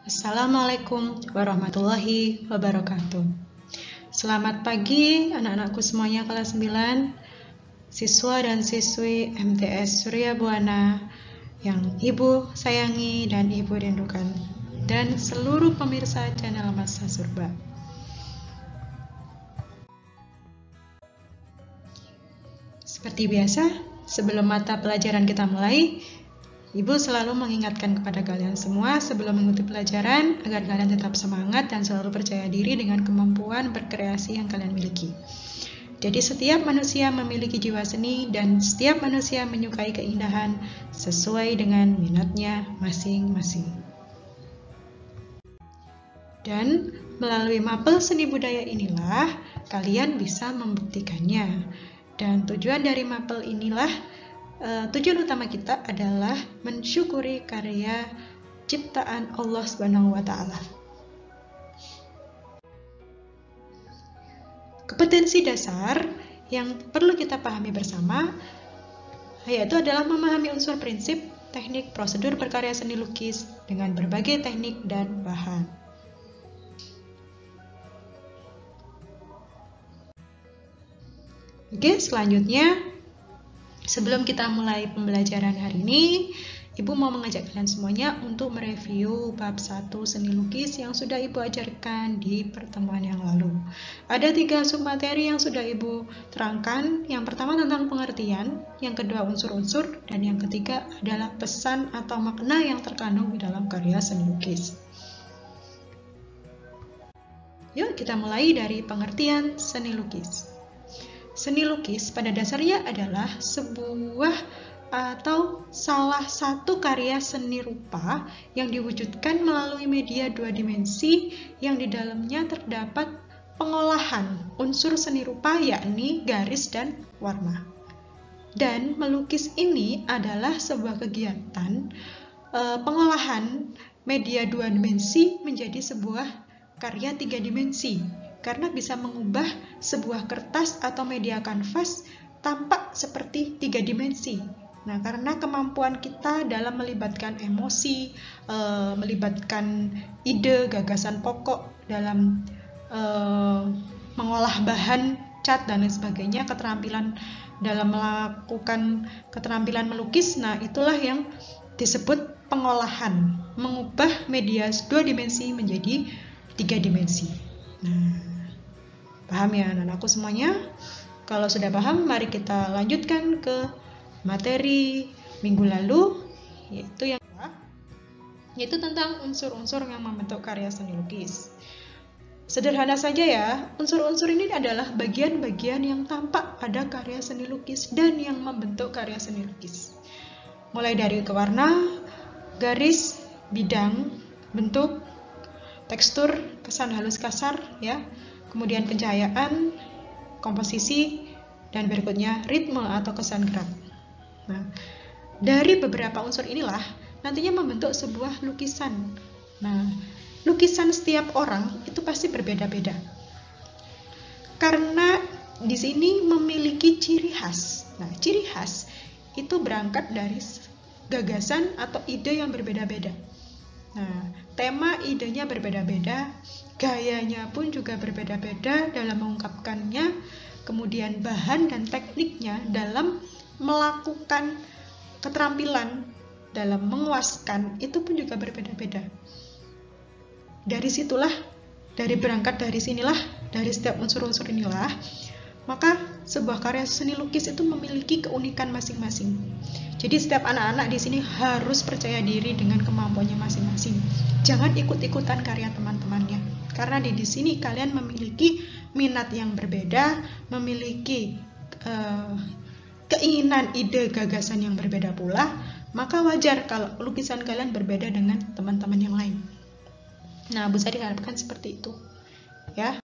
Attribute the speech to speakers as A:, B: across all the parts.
A: Assalamualaikum warahmatullahi wabarakatuh. Selamat pagi anak-anakku semuanya kelas 9, siswa dan siswi MTS Surya Buana yang Ibu sayangi dan Ibu rindukan, dan seluruh pemirsa channel Masa Surba. Seperti biasa, sebelum mata pelajaran kita mulai, Ibu selalu mengingatkan kepada kalian semua sebelum mengikuti pelajaran agar kalian tetap semangat dan selalu percaya diri dengan kemampuan berkreasi yang kalian miliki. Jadi setiap manusia memiliki jiwa seni dan setiap manusia menyukai keindahan sesuai dengan minatnya masing-masing. Dan melalui mapel seni budaya inilah kalian bisa membuktikannya. Dan tujuan dari mapel inilah tujuan utama kita adalah mensyukuri karya ciptaan Allah Subhanahu wa Ta'ala. Kompetensi dasar yang perlu kita pahami bersama yaitu adalah memahami unsur prinsip, teknik, prosedur berkarya seni lukis dengan berbagai teknik dan bahan. Oke, selanjutnya sebelum kita mulai pembelajaran hari ini, Ibu mau mengajak kalian semuanya untuk mereview bab 1 seni lukis yang sudah Ibu ajarkan di pertemuan yang lalu. Ada 3 submateri yang sudah Ibu terangkan. Yang pertama tentang pengertian, yang kedua unsur-unsur, dan yang ketiga adalah pesan atau makna yang terkandung di dalam karya seni lukis. Yuk kita mulai dari pengertian seni lukis. Seni lukis pada dasarnya adalah sebuah atau salah satu karya seni rupa yang diwujudkan melalui media 2 dimensi yang di dalamnya terdapat pengolahan unsur seni rupa yakni garis dan warna. Dan melukis ini adalah sebuah kegiatan pengolahan media 2 dimensi menjadi sebuah karya 3 dimensi. Karena bisa mengubah sebuah kertas atau media kanvas tampak seperti 3 dimensi. Nah, karena kemampuan kita dalam melibatkan emosi, melibatkan ide, gagasan pokok dalam mengolah bahan, cat, dan lain sebagainya, keterampilan dalam melakukan keterampilan melukis, nah itulah yang disebut pengolahan, mengubah media 2 dimensi menjadi 3 dimensi. Nah, paham ya anak-anakku semuanya? Kalau sudah paham, mari kita lanjutkan ke materi minggu lalu, yaitu tentang unsur-unsur yang membentuk karya seni lukis. Sederhana saja ya, unsur-unsur ini adalah bagian-bagian yang tampak pada karya seni lukis dan yang membentuk karya seni lukis. Mulai dari warna, garis, bidang, bentuk, tekstur, kesan halus kasar, ya, kemudian pencahayaan, komposisi, dan berikutnya ritme atau kesan gerak. Nah, dari beberapa unsur inilah nantinya membentuk sebuah lukisan. Nah, lukisan setiap orang itu pasti berbeda-beda. Karena di sini memiliki ciri khas. Nah, ciri khas itu berangkat dari gagasan atau ide yang berbeda-beda. Nah, tema idenya berbeda-beda, gayanya pun juga berbeda-beda dalam mengungkapkannya, kemudian bahan dan tekniknya dalam melakukan keterampilan dalam menguaskan itu pun juga berbeda-beda. Dari situlah, berangkat dari sinilah, dari setiap unsur-unsur inilah, maka sebuah karya seni lukis itu memiliki keunikan masing-masing. Jadi setiap anak-anak di sini harus percaya diri dengan kemampuannya masing-masing. Jangan ikut-ikutan karya teman-temannya. Karena di sini kalian memiliki minat yang berbeda, memiliki keinginan, ide, gagasan yang berbeda pula, maka wajar kalau lukisan kalian berbeda dengan teman-teman yang lain. Nah, bisa diharapkan seperti itu. Ya.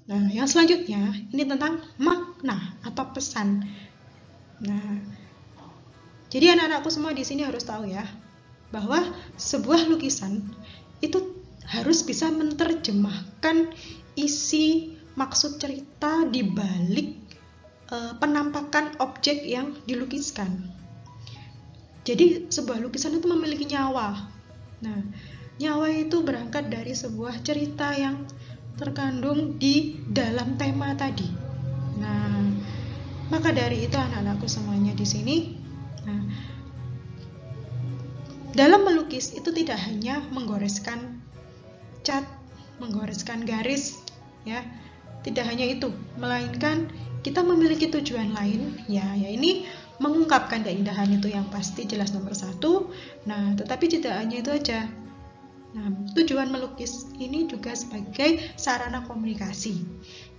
A: Nah, yang selanjutnya ini tentang makna atau pesan. Nah, jadi anak-anakku semua di sini harus tahu ya, bahwa sebuah lukisan itu harus bisa menerjemahkan isi maksud cerita di balik penampakan objek yang dilukiskan. Jadi sebuah lukisan itu memiliki nyawa. Nah, Nyawa itu berangkat dari sebuah cerita yang terkandung di dalam tema tadi. Nah, maka dari itu anak-anakku semuanya di sini, nah, dalam melukis itu tidak hanya menggoreskan cat, menggoreskan garis, ya, tidak hanya itu, melainkan kita memiliki tujuan lain, ya ini mengungkapkan keindahan itu yang pasti jelas nomor satu. Nah, tetapi tidak hanya itu aja. Nah, tujuan melukis ini juga sebagai sarana komunikasi.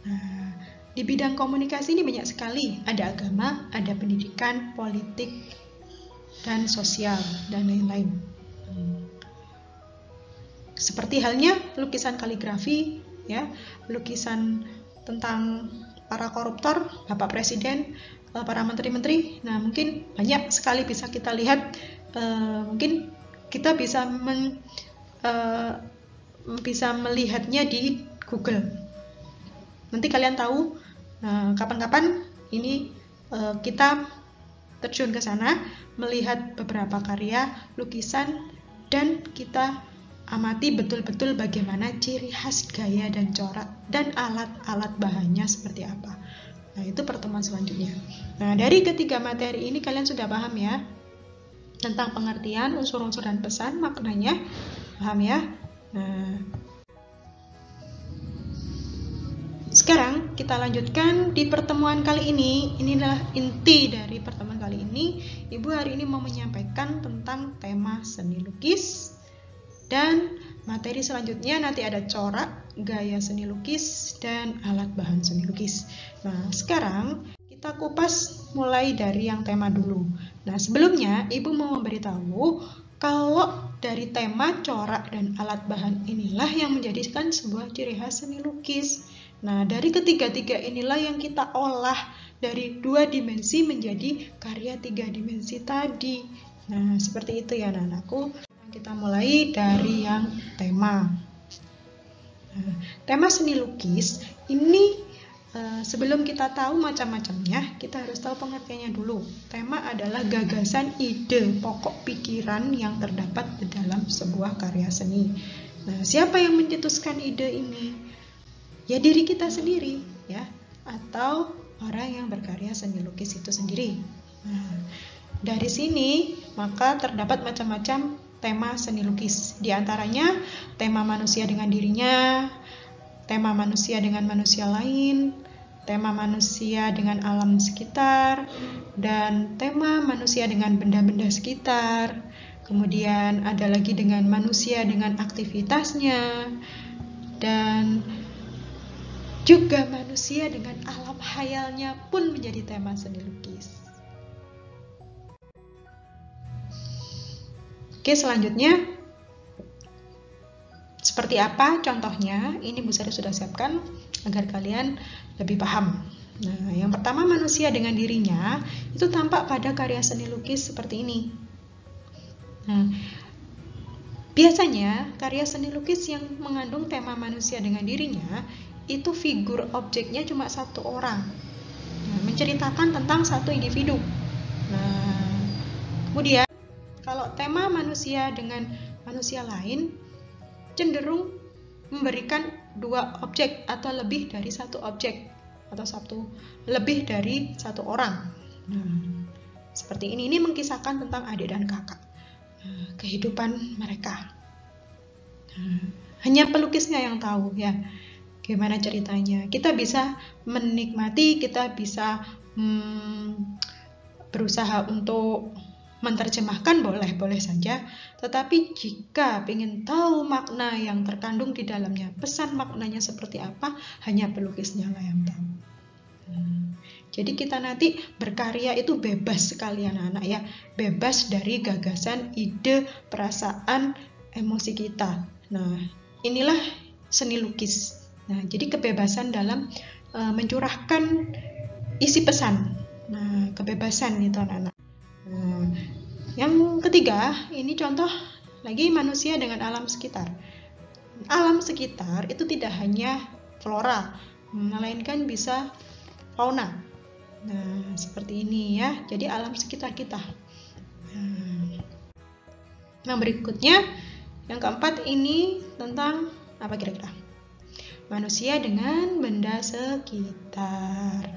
A: Nah, di bidang komunikasi ini banyak sekali, ada agama, ada pendidikan, politik, dan sosial, dan lain-lain. Seperti halnya lukisan kaligrafi, ya, lukisan tentang para koruptor, Bapak Presiden, para menteri-menteri. Nah, mungkin banyak sekali bisa kita lihat. Mungkin kita bisa melihatnya di Google. Nanti kalian tahu. Kapan-kapan ini kita terjun ke sana, melihat beberapa karya lukisan, dan kita amati betul-betul bagaimana ciri khas gaya dan corak dan alat-alat bahannya seperti apa. Nah, itu pertemuan selanjutnya. Nah, dari ketiga materi ini kalian sudah paham ya tentang pengertian, unsur-unsur dan pesan, maknanya. Paham ya? Nah, sekarang kita lanjutkan di pertemuan kali ini. Inilah inti dari pertemuan kali ini. Ibu hari ini mau menyampaikan tentang tema seni lukis. Dan materi selanjutnya nanti ada corak, gaya seni lukis, dan alat bahan seni lukis. Nah, sekarang kita kupas mulai dari yang tema dulu. Nah, sebelumnya Ibu mau memberitahu kalau dari tema corak dan alat bahan inilah yang menjadikan sebuah ciri khas seni lukis. Nah, dari ketiga-tiga inilah yang kita olah dari 2 dimensi menjadi karya 3 dimensi tadi. Nah, seperti itu ya anak-anakku. Kita mulai dari yang tema. Nah, tema seni lukis ini sebelum kita tahu macam-macamnya, kita harus tahu pengertiannya dulu. Tema adalah gagasan, ide, pokok pikiran yang terdapat di dalam sebuah karya seni. Nah, siapa yang mencetuskan ide ini? Ya diri kita sendiri, ya, atau orang yang berkarya seni lukis itu sendiri. Nah, dari sini maka terdapat macam-macam tema seni lukis. Di antaranya tema manusia dengan dirinya, tema manusia dengan manusia lain, tema manusia dengan alam sekitar, dan tema manusia dengan benda-benda sekitar. Kemudian ada lagi dengan manusia dengan aktivitasnya, dan juga manusia dengan alam khayalnya pun menjadi tema seni lukis. Oke, selanjutnya seperti apa contohnya? Ini Bu Sari sudah siapkan agar kalian lebih paham. Nah, yang pertama manusia dengan dirinya itu tampak pada karya seni lukis seperti ini. Nah, biasanya karya seni lukis yang mengandung tema manusia dengan dirinya itu figur objeknya cuma satu orang. Nah, menceritakan tentang satu individu. Nah, kemudian kalau tema manusia dengan manusia lain cenderung memberikan 2 objek atau lebih dari 1 objek atau lebih dari 1 orang. Nah, seperti ini mengkisahkan tentang adik dan kakak, kehidupan mereka. Nah, hanya pelukisnya yang tahu ya gimana ceritanya. Kita bisa menikmati, kita bisa berusaha untuk menerjemahkan boleh saja, tetapi jika ingin tahu makna yang terkandung di dalamnya, pesan maknanya seperti apa, hanya pelukisnya lah yang tahu. Jadi kita nanti berkarya itu bebas sekali anak-anak ya, bebas dari gagasan, ide, perasaan, emosi kita. Nah, inilah seni lukis. Nah, jadi kebebasan dalam mencurahkan isi pesan. Nah, kebebasan itu anak-anak. Nah, yang ketiga, ini contoh lagi manusia dengan alam sekitar. Alam sekitar itu tidak hanya flora, melainkan bisa fauna. Nah, seperti ini ya. Jadi alam sekitar kita. Nah, berikutnya Yang keempat ini tentang apa kira-kira? Manusia dengan benda sekitar.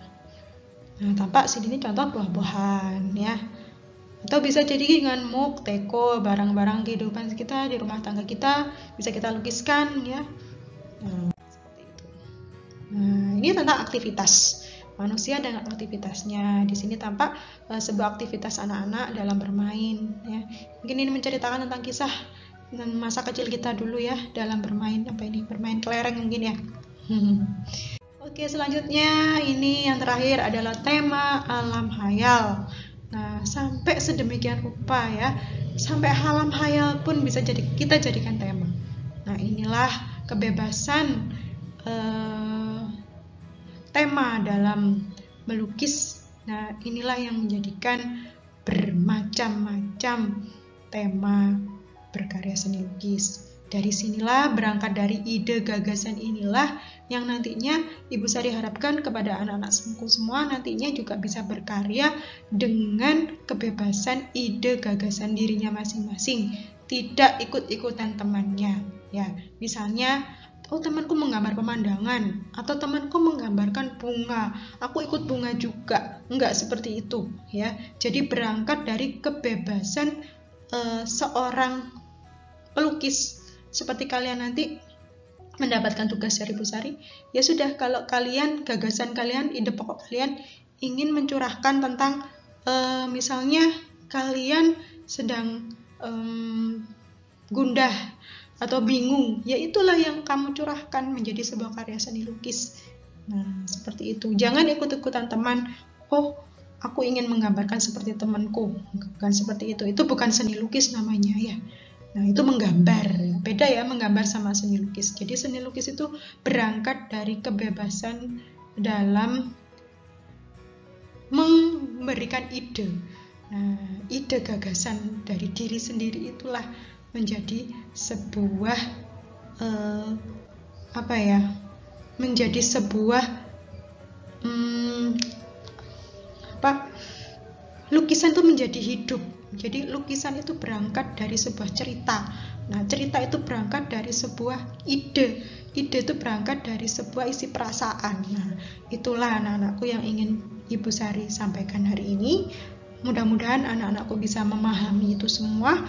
A: Nah, tampak sini contoh buah-buahan ya. Atau bisa jadi dengan mug, teko, barang-barang kehidupan kita di rumah tangga kita bisa kita lukiskan ya. Nah, seperti itu. Nah, ini tentang aktivitas manusia dengan aktivitasnya. Di sini tampak sebuah aktivitas anak-anak dalam bermain ya. Mungkin ini menceritakan tentang kisah dan masa kecil kita dulu ya dalam bermain bermain kelereng mungkin ya. Oke, selanjutnya ini yang terakhir adalah tema alam hayal. Nah, sampai sedemikian rupa ya, sampai alam hayal pun bisa kita jadikan tema. Nah, inilah kebebasan tema dalam melukis. Nah, inilah yang menjadikan bermacam-macam tema berkarya seni lukis. Dari sinilah, berangkat dari ide gagasan inilah yang nantinya Ibu Sari harapkan kepada anak-anak semua nantinya juga bisa berkarya dengan kebebasan ide gagasan dirinya masing-masing, tidak ikut-ikutan temannya. Ya, misalnya, temanku menggambar pemandangan, atau temanku menggambarkan bunga, aku ikut bunga juga. Enggak seperti itu, ya. Jadi berangkat dari kebebasan seorang pelukis. Seperti kalian nanti mendapatkan tugas dari Bu Sari, ya sudah, kalau kalian, gagasan kalian, ide pokok kalian ingin mencurahkan tentang misalnya kalian sedang gundah atau bingung, ya itulah yang kamu curahkan menjadi sebuah karya seni lukis. Nah, seperti itu. Jangan ikut-ikutan teman, oh aku ingin menggambarkan seperti temanku, bukan seperti itu. Itu bukan seni lukis namanya ya. Nah, itu menggambar. Beda ya menggambar sama seni lukis. Jadi seni lukis itu berangkat dari kebebasan dalam memberikan ide. Nah, ide gagasan dari diri sendiri itulah menjadi sebuah menjadi sebuah lukisan itu menjadi hidup. Jadi lukisan itu berangkat dari sebuah cerita. Nah, cerita itu berangkat dari sebuah ide. Ide itu berangkat dari sebuah isi perasaan. Nah, itulah anak-anakku yang ingin Ibu Sari sampaikan hari ini. Mudah-mudahan anak-anakku bisa memahami itu semua.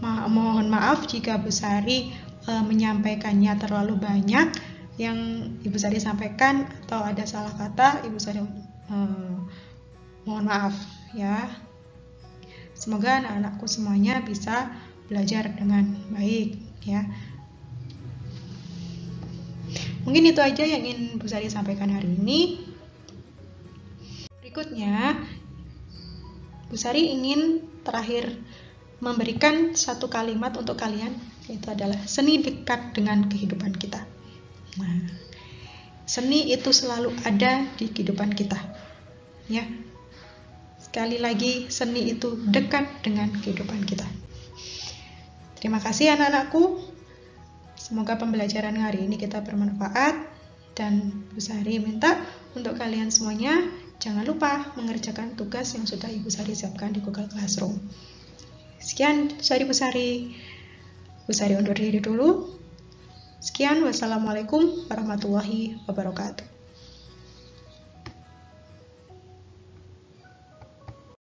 A: Mohon maaf jika Bu Sari menyampaikannya terlalu banyak yang Ibu Sari sampaikan, atau ada salah kata, Ibu Sari mohon maaf ya. Semoga anak-anakku semuanya bisa belajar dengan baik ya. Mungkin itu aja yang ingin Bu Sari sampaikan hari ini. Berikutnya, Bu Sari ingin terakhir memberikan satu kalimat untuk kalian, yaitu adalah seni dekat dengan kehidupan kita. Nah, seni itu selalu ada di kehidupan kita ya. Sekali lagi, seni itu dekat dengan kehidupan kita. Terima kasih anak-anakku. Semoga pembelajaran hari ini kita bermanfaat. Dan Bu Sari minta untuk kalian semuanya jangan lupa mengerjakan tugas yang sudah Ibu Sari siapkan di Google Classroom. Sekian dari Bu Sari. Bu Sari undur diri dulu. Sekian, wassalamualaikum warahmatullahi wabarakatuh.